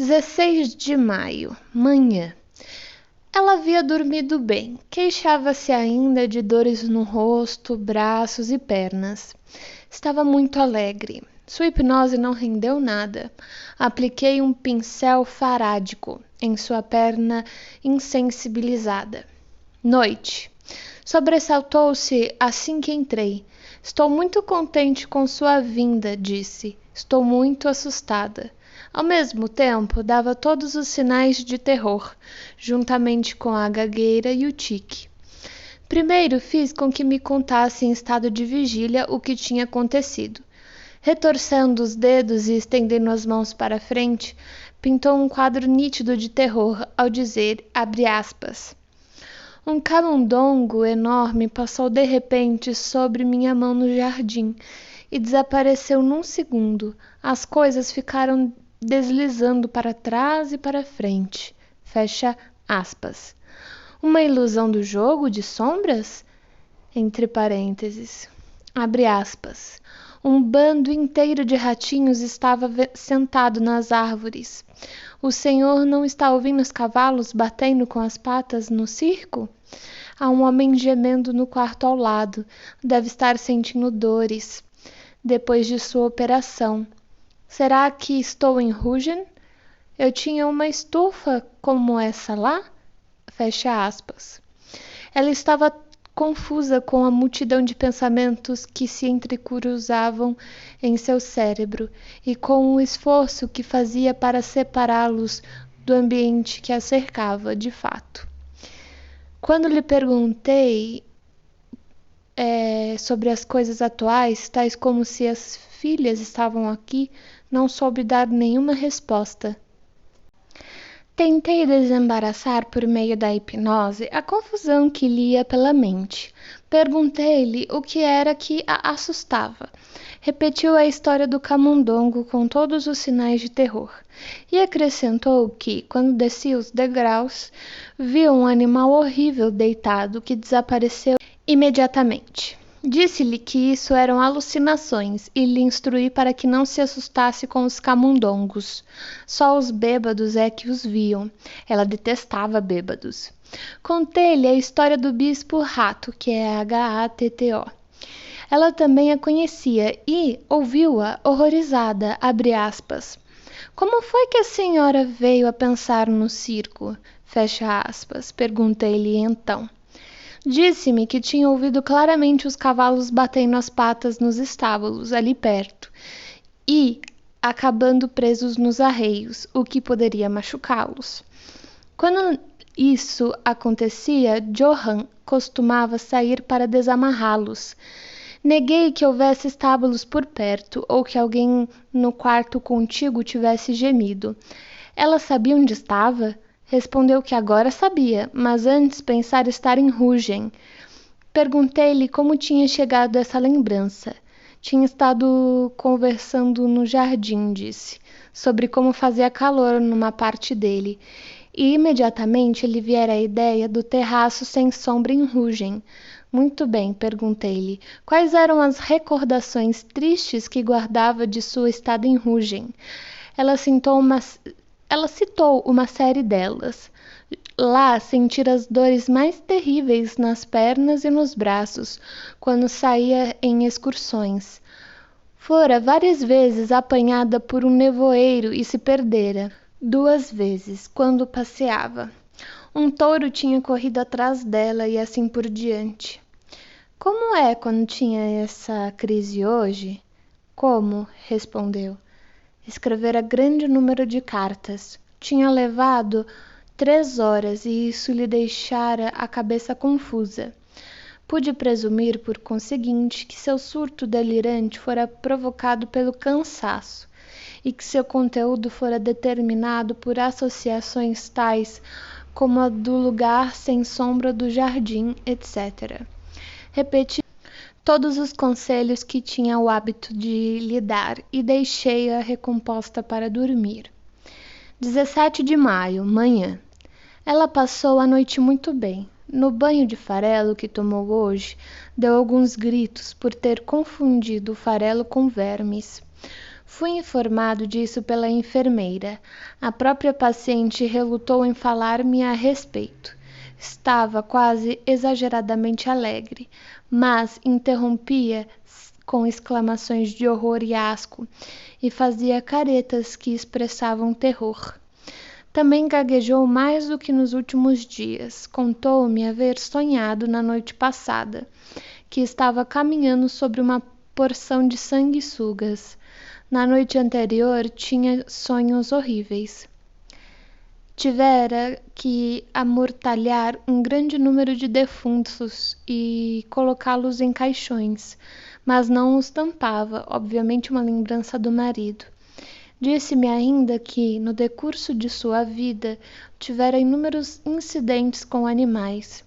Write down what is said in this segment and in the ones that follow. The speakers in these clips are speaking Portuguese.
16 de maio, manhã. Ela havia dormido bem. Queixava-se ainda de dores no rosto, braços e pernas. Estava muito alegre. Sua hipnose não rendeu nada. Apliquei um pincel farádico em sua perna insensibilizada. Noite. Sobressaltou-se assim que entrei. Estou muito contente com sua vinda, disse. Estou muito assustada. Ao mesmo tempo, dava todos os sinais de terror, juntamente com a gagueira e o tique. Primeiro fiz com que me contasse em estado de vigília o que tinha acontecido. Retorcendo os dedos e estendendo as mãos para a frente, pintou um quadro nítido de terror ao dizer, abre aspas, um camundongo enorme passou de repente sobre minha mão no jardim e desapareceu num segundo. As coisas ficaram deslizando para trás e para frente. Fecha aspas. Uma ilusão do jogo de sombras? Entre parênteses. Abre aspas. Um bando inteiro de ratinhos estava sentado nas árvores. O senhor não está ouvindo os cavalos batendo com as patas no circo? Há um homem gemendo no quarto ao lado. Deve estar sentindo dores depois de sua operação. Será que estou em Rugen? Eu tinha uma estufa como essa lá? Fecha aspas. Ela estava confusa com a multidão de pensamentos que se entrecruzavam em seu cérebro e com o esforço que fazia para separá-los do ambiente que a cercava, de fato. Quando lhe perguntei sobre as coisas atuais, tais como se as filhas estavam aqui, não soube dar nenhuma resposta. Tentei desembaraçar por meio da hipnose a confusão que lhe ia pela mente. Perguntei-lhe o que era que a assustava. Repetiu a história do camundongo com todos os sinais de terror. E acrescentou que, quando descia os degraus, viu um animal horrível deitado que desapareceu imediatamente. Disse-lhe que isso eram alucinações e lhe instruí para que não se assustasse com os camundongos. Só os bêbados é que os viam. Ela detestava bêbados. Contei-lhe a história do bispo Rato, que é H-A-T-T-O. Ela também a conhecia e ouviu-a horrorizada, abre aspas. Como foi que a senhora veio a pensar no circo? Fecha aspas. Perguntei-lhe então. Disse-me que tinha ouvido claramente os cavalos batendo as patas nos estábulos, ali perto, e acabando presos nos arreios, o que poderia machucá-los. Quando isso acontecia, Johann costumava sair para desamarrá-los. Neguei que houvesse estábulos por perto, ou que alguém no quarto contíguo tivesse gemido. Ela sabia onde estava? Respondeu que agora sabia, mas antes pensara estar em Rugen. Perguntei-lhe como tinha chegado essa lembrança. Tinha estado conversando no jardim, disse, sobre como fazia calor numa parte dele, e imediatamente lhe viera a ideia do terraço sem sombra em Rugen. Muito bem, perguntei-lhe, quais eram as recordações tristes que guardava de sua estada em Rugen? Ela citou uma série delas. Lá sentira as dores mais terríveis nas pernas e nos braços, quando saía em excursões. Fora várias vezes apanhada por um nevoeiro e se perdera. 2 vezes, quando passeava. Um touro tinha corrido atrás dela e assim por diante. Como é quando tinha essa crise hoje? Como? Respondeu. Escrevera grande número de cartas. Tinha levado 3 horas e isso lhe deixara a cabeça confusa. Pude presumir, por conseguinte, que seu surto delirante fora provocado pelo cansaço e que seu conteúdo fora determinado por associações tais como a do lugar sem sombra do jardim, etc. Repeti todos os conselhos que tinha o hábito de lhe dar e deixei-a recomposta para dormir. 17 de maio, manhã. Ela passou a noite muito bem. No banho de farelo que tomou hoje, deu alguns gritos por ter confundido o farelo com vermes. Fui informado disso pela enfermeira. A própria paciente relutou em falar-me a respeito. Estava quase exageradamente alegre, mas interrompia com exclamações de horror e asco, e fazia caretas que expressavam terror. Também gaguejou mais do que nos últimos dias. Contou-me haver sonhado na noite passada, que estava caminhando sobre uma porção de sanguessugas. Na noite anterior tinha sonhos horríveis. Tivera que amortalhar um grande número de defuntos e colocá-los em caixões, mas não os tampava, obviamente uma lembrança do marido. Disse-me ainda que, no decurso de sua vida, tivera inúmeros incidentes com animais.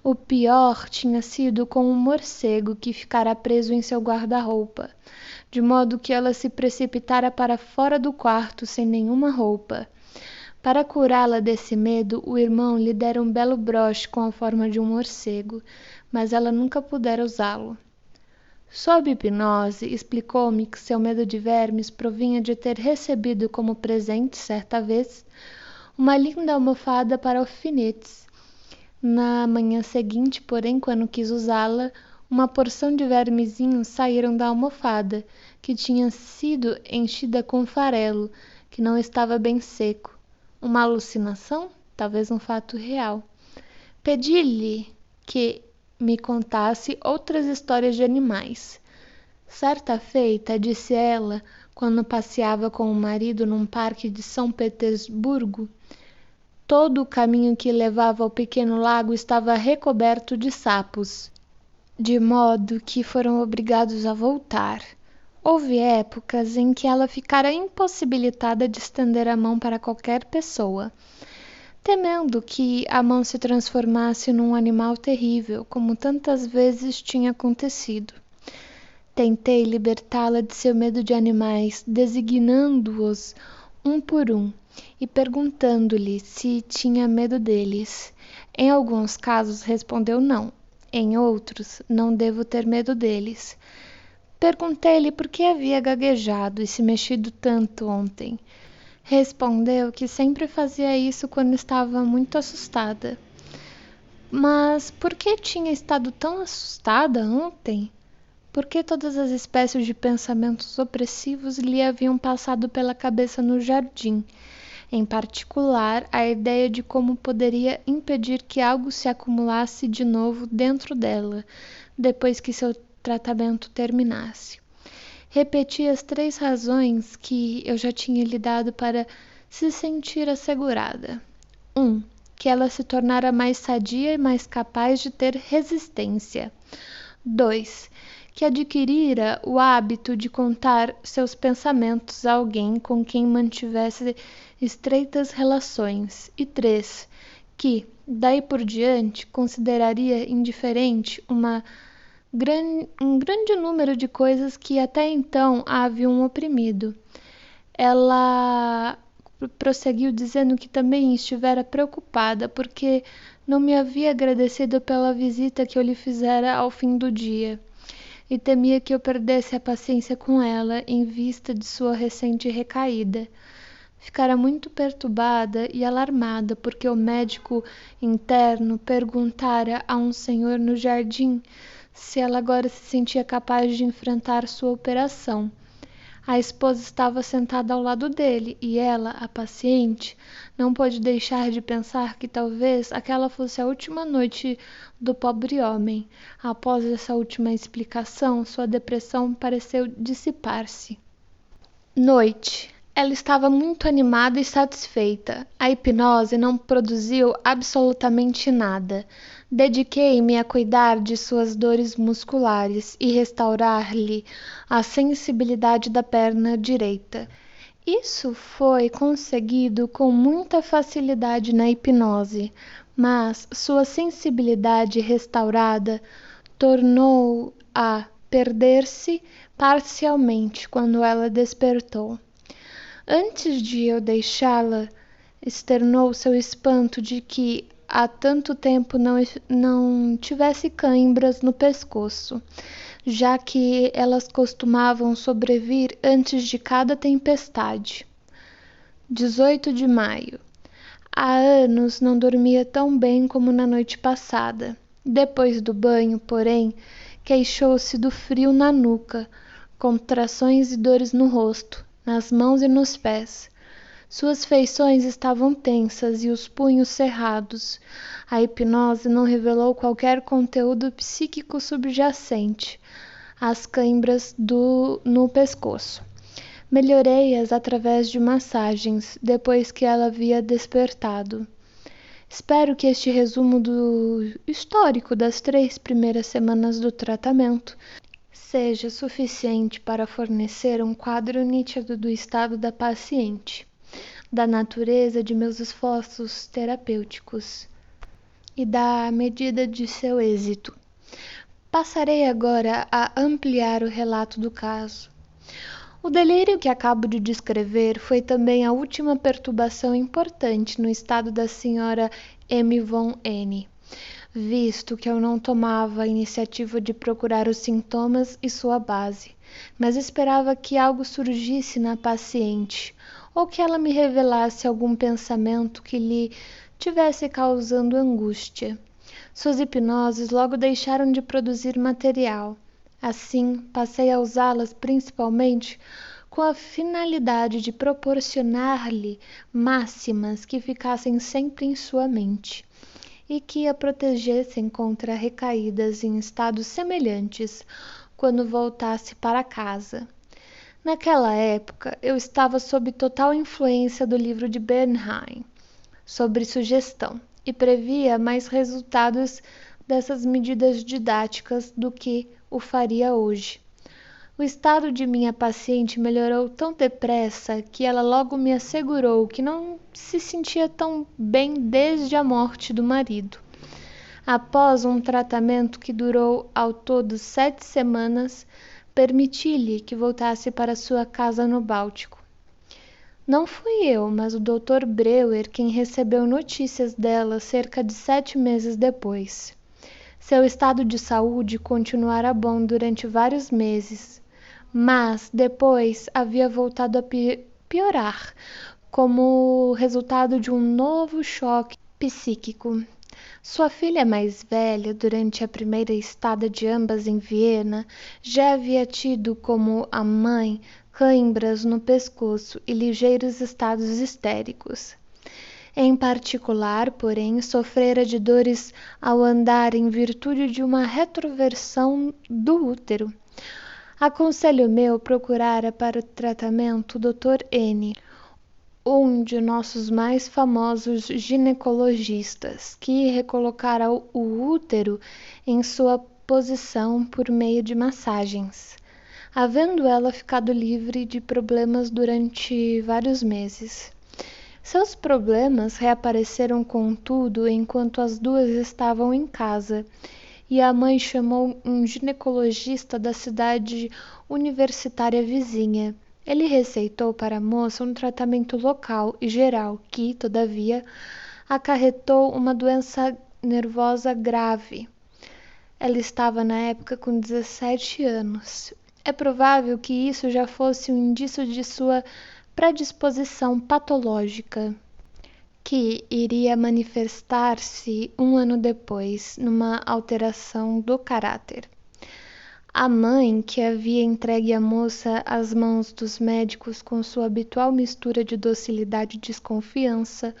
O pior tinha sido com um morcego que ficara preso em seu guarda-roupa, de modo que ela se precipitara para fora do quarto sem nenhuma roupa. Para curá-la desse medo, o irmão lhe dera um belo broche com a forma de um morcego, mas ela nunca pudera usá-lo. Sob hipnose, explicou-me que seu medo de vermes provinha de ter recebido como presente, certa vez, uma linda almofada para alfinetes. Na manhã seguinte, porém, quando quis usá-la, uma porção de vermezinhos saíram da almofada, que tinha sido enchida com farelo, que não estava bem seco. Uma alucinação? Talvez um fato real. Pedi-lhe que me contasse outras histórias de animais. Certa feita, disse ela, quando passeava com o marido num parque de São Petersburgo, todo o caminho que levava ao pequeno lago estava recoberto de sapos, de modo que foram obrigados a voltar. Houve épocas em que ela ficara impossibilitada de estender a mão para qualquer pessoa, temendo que a mão se transformasse num animal terrível, como tantas vezes tinha acontecido. Tentei libertá-la de seu medo de animais, designando-os um por um e perguntando-lhe se tinha medo deles. Em alguns casos respondeu não, em outros não devo ter medo deles. Perguntei-lhe por que havia gaguejado e se mexido tanto ontem. Respondeu que sempre fazia isso quando estava muito assustada. Mas por que tinha estado tão assustada ontem? Por que todas as espécies de pensamentos opressivos lhe haviam passado pela cabeça no jardim? Em particular, a ideia de como poderia impedir que algo se acumulasse de novo dentro dela, depois que seu tratamento terminasse. Repeti as 3 razões que eu já tinha lhe dado para se sentir assegurada. 1. Que ela se tornara mais sadia e mais capaz de ter resistência. 2. Que adquirira o hábito de contar seus pensamentos a alguém com quem mantivesse estreitas relações. E 3. Que, daí por diante, consideraria indiferente um grande número de coisas que até então a haviam oprimido. Ela prosseguiu dizendo que também estivera preocupada porque não me havia agradecido pela visita que eu lhe fizera ao fim do dia, e temia que eu perdesse a paciência com ela em vista de sua recente recaída. Ficara muito perturbada e alarmada porque o médico interno perguntara a um senhor no jardim se ela agora se sentia capaz de enfrentar sua operação. A esposa estava sentada ao lado dele e ela, a paciente, não pôde deixar de pensar que talvez aquela fosse a última noite do pobre homem. Após essa última explicação, sua depressão pareceu dissipar-se. Noite. Ela estava muito animada e satisfeita. A hipnose não produziu absolutamente nada. Dediquei-me a cuidar de suas dores musculares e restaurar-lhe a sensibilidade da perna direita. Isso foi conseguido com muita facilidade na hipnose, mas sua sensibilidade restaurada tornou a perder-se parcialmente quando ela despertou. Antes de eu deixá-la, externou seu espanto de que há tanto tempo não tivesse cãibras no pescoço. já que elas costumavam sobrevir antes de cada tempestade. 18 de maio. Há anos não dormia tão bem como na noite passada. Depois do banho, porém, queixou-se do frio na nuca, contrações e dores no rosto, nas mãos e nos pés. Suas feições estavam tensas e os punhos cerrados. A hipnose não revelou qualquer conteúdo psíquico subjacente às câimbras no pescoço. Melhorei-as através de massagens, depois que ela havia despertado. Espero que este resumo do histórico das 3 primeiras semanas do tratamento seja suficiente para fornecer um quadro nítido do estado da paciente, da natureza de meus esforços terapêuticos e da medida de seu êxito. Passarei agora a ampliar o relato do caso. O delírio que acabo de descrever foi também a última perturbação importante no estado da senhora M. von N., visto que eu não tomava a iniciativa de procurar os sintomas e sua base, mas esperava que algo surgisse na paciente, ou que ela me revelasse algum pensamento que lhe tivesse causando angústia. Suas hipnoses logo deixaram de produzir material. Assim, passei a usá-las principalmente com a finalidade de proporcionar-lhe máximas que ficassem sempre em sua mente e que a protegessem contra recaídas em estados semelhantes quando voltasse para casa. Naquela época, eu estava sob total influência do livro de Bernheim sobre sugestão e previa mais resultados dessas medidas didáticas do que o faria hoje. O estado de minha paciente melhorou tão depressa que ela logo me assegurou que não se sentia tão bem desde a morte do marido. Após um tratamento que durou ao todo 7 semanas, permiti-lhe que voltasse para sua casa no Báltico. Não fui eu, mas o Dr. Breuer quem recebeu notícias dela cerca de 7 meses depois. Seu estado de saúde continuara bom durante vários meses, mas depois havia voltado a piorar, como resultado de um novo choque psíquico. Sua filha mais velha, durante a primeira estada de ambas em Viena, já havia tido, como a mãe, cãibras no pescoço e ligeiros estados histéricos. Em particular, porém, sofrera de dores ao andar em virtude de uma retroversão do útero. Aconselho meu procurara para o tratamento o Dr. N., um de nossos mais famosos ginecologistas, que recolocara o útero em sua posição por meio de massagens, havendo ela ficado livre de problemas durante vários meses. Seus problemas reapareceram, contudo, enquanto as duas estavam em casa, e a mãe chamou um ginecologista da cidade universitária vizinha. Ele receitou para a moça um tratamento local e geral que, todavia, acarretou uma doença nervosa grave. Ela estava na época com 17 anos. É provável que isso já fosse um indício de sua predisposição patológica, que iria manifestar-se 1 ano depois, numa alteração do caráter. A mãe, que havia entregue a moça às mãos dos médicos com sua habitual mistura de docilidade e desconfiança,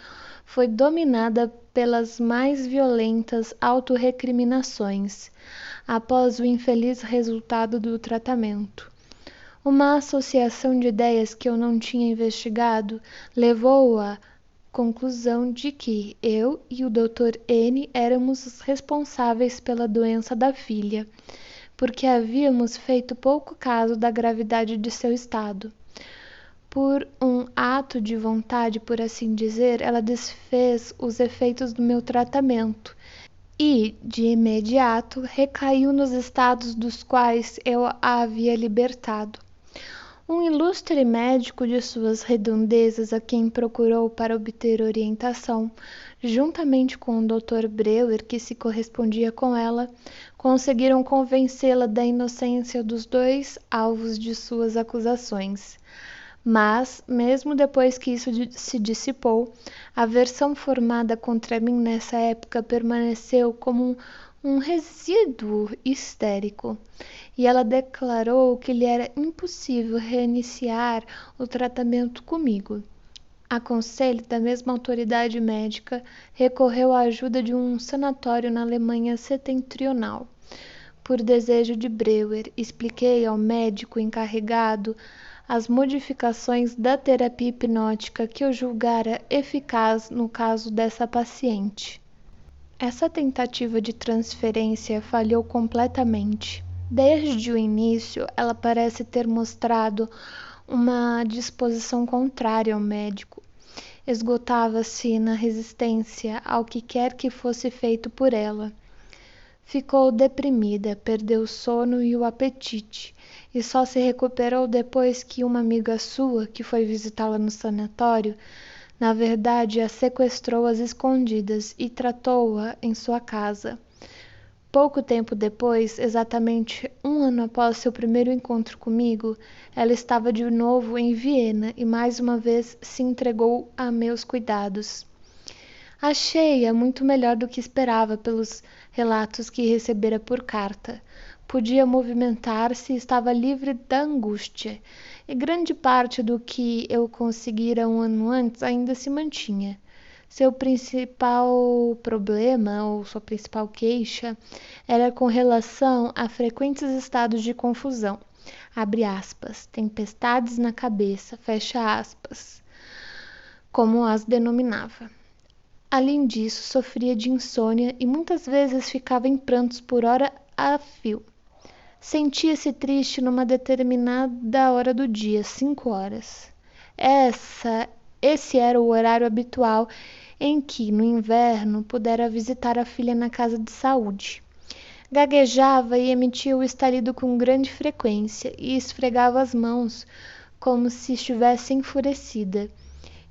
foi dominada pelas mais violentas autorrecriminações, após o infeliz resultado do tratamento. Uma associação de ideias que eu não tinha investigado levou-a à conclusão de que eu e o Dr. N. éramos os responsáveis pela doença da filha, porque havíamos feito pouco caso da gravidade de seu estado. Por um ato de vontade, por assim dizer, ela desfez os efeitos do meu tratamento e, de imediato, recaiu nos estados dos quais eu a havia libertado. Um ilustre médico de suas redondezas, a quem procurou para obter orientação, juntamente com o Dr. Breuer, que se correspondia com ela, conseguiram convencê-la da inocência dos dois alvos de suas acusações. Mas, mesmo depois que isso se dissipou, a versão formada contra mim nessa época permaneceu como um resíduo histérico, e ela declarou que lhe era impossível reiniciar o tratamento comigo. A conselho da mesma autoridade médica, recorreu à ajuda de um sanatório na Alemanha setentrional. Por desejo de Breuer, expliquei ao médico encarregado as modificações da terapia hipnótica que eu julgara eficaz no caso dessa paciente. Essa tentativa de transferência falhou completamente. Desde o início, ela parece ter mostrado uma disposição contrária ao médico. Esgotava-se na resistência ao que quer que fosse feito por ela. Ficou deprimida, perdeu o sono e o apetite, e só se recuperou depois que uma amiga sua, que foi visitá-la no sanatório, na verdade a sequestrou às escondidas e tratou-a em sua casa. Pouco tempo depois, exatamente 1 ano após seu primeiro encontro comigo, ela estava de novo em Viena e mais uma vez se entregou a meus cuidados. Achei-a muito melhor do que esperava pelos relatos que recebera por carta. Podia movimentar-se e estava livre da angústia, e grande parte do que eu conseguira 1 ano antes ainda se mantinha. Seu principal problema, ou sua principal queixa, era com relação a frequentes estados de confusão, abre aspas, tempestades na cabeça, fecha aspas, como as denominava. Além disso, sofria de insônia e muitas vezes ficava em prantos por hora a fio. Sentia-se triste numa determinada hora do dia, 5 horas. Esse era o horário habitual em que, no inverno, pudera visitar a filha na casa de saúde. Gaguejava e emitia o estalido com grande frequência e esfregava as mãos como se estivesse enfurecida.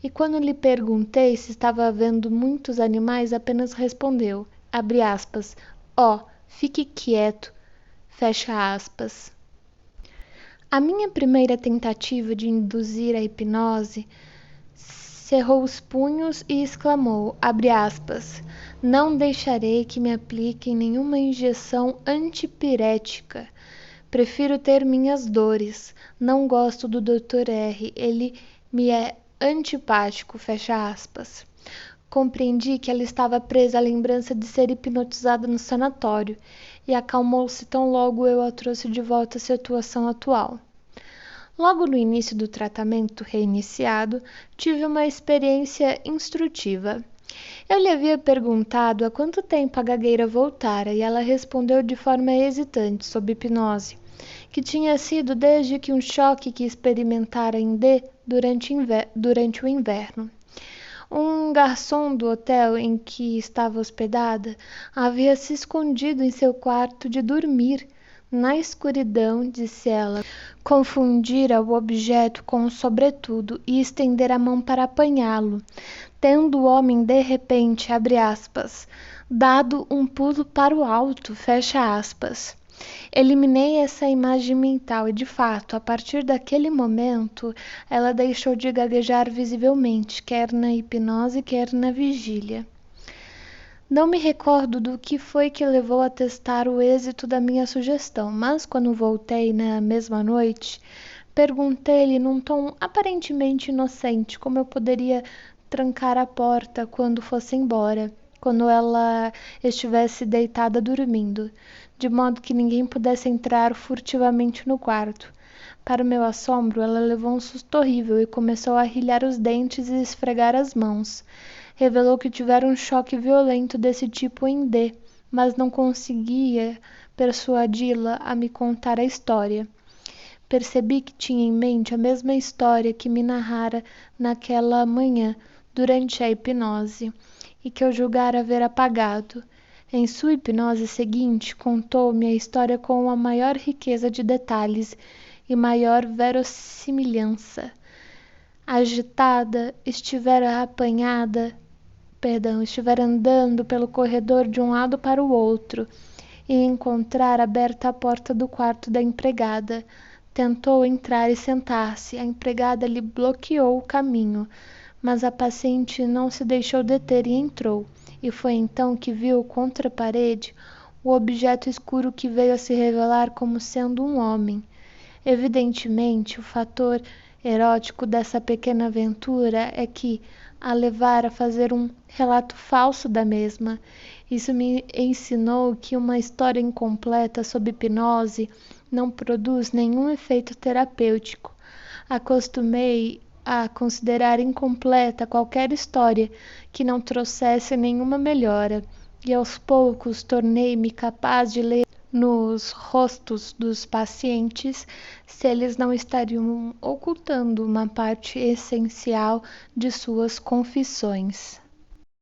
E quando lhe perguntei se estava vendo muitos animais, apenas respondeu, abre aspas, fique quieto, fecha aspas. A minha primeira tentativa de induzir a hipnose cerrou os punhos e exclamou, abre aspas, não deixarei que me apliquem nenhuma injeção antipirética. Prefiro ter minhas dores. Não gosto do Dr. R. Ele me é antipático, fecha aspas. Compreendi que ela estava presa à lembrança de ser hipnotizada no sanatório e acalmou-se tão logo eu a trouxe de volta à situação atual. Logo no início do tratamento reiniciado, tive uma experiência instrutiva. Eu lhe havia perguntado há quanto tempo a gagueira voltara e ela respondeu de forma hesitante sob hipnose, que tinha sido desde que um choque que experimentara em D durante o inverno. Um garçom do hotel em que estava hospedada havia se escondido em seu quarto de dormir. Na escuridão, disse ela, confundira o objeto com o sobretudo e estendera a mão para apanhá-lo, tendo o homem de repente, abre aspas, dado um pulo para o alto, fecha aspas. Eliminei essa imagem mental e, de fato, a partir daquele momento, ela deixou de gaguejar visivelmente, quer na hipnose, quer na vigília. Não me recordo do que foi que levou a testar o êxito da minha sugestão, mas quando voltei na mesma noite, perguntei-lhe num tom aparentemente inocente como eu poderia trancar a porta quando fosse embora, quando ela estivesse deitada dormindo, de modo que ninguém pudesse entrar furtivamente no quarto. Para meu assombro, ela levou um susto horrível e começou a arrilhar os dentes e esfregar as mãos. Revelou que tivera um choque violento desse tipo em D, mas não conseguia persuadi-la a me contar a história. Percebi que tinha em mente a mesma história que me narrara naquela manhã, durante a hipnose, e que eu julgara haver apagado. Em sua hipnose seguinte, contou-me a história com a maior riqueza de detalhes e maior verossimilhança. Agitada, estivera andando pelo corredor de um lado para o outro, e encontrar aberta a porta do quarto da empregada. Tentou entrar e sentar-se. A empregada lhe bloqueou o caminho, mas a paciente não se deixou deter e entrou. E foi então que viu contra a parede o objeto escuro que veio a se revelar como sendo um homem. Evidentemente, o fator erótico dessa pequena aventura é que a levara a fazer um relato falso da mesma. Isso me ensinou que uma história incompleta sob hipnose não produz nenhum efeito terapêutico. Acostumei a considerar incompleta qualquer história que não trouxesse nenhuma melhora, e aos poucos tornei-me capaz de ler nos rostos dos pacientes se eles não estariam ocultando uma parte essencial de suas confissões.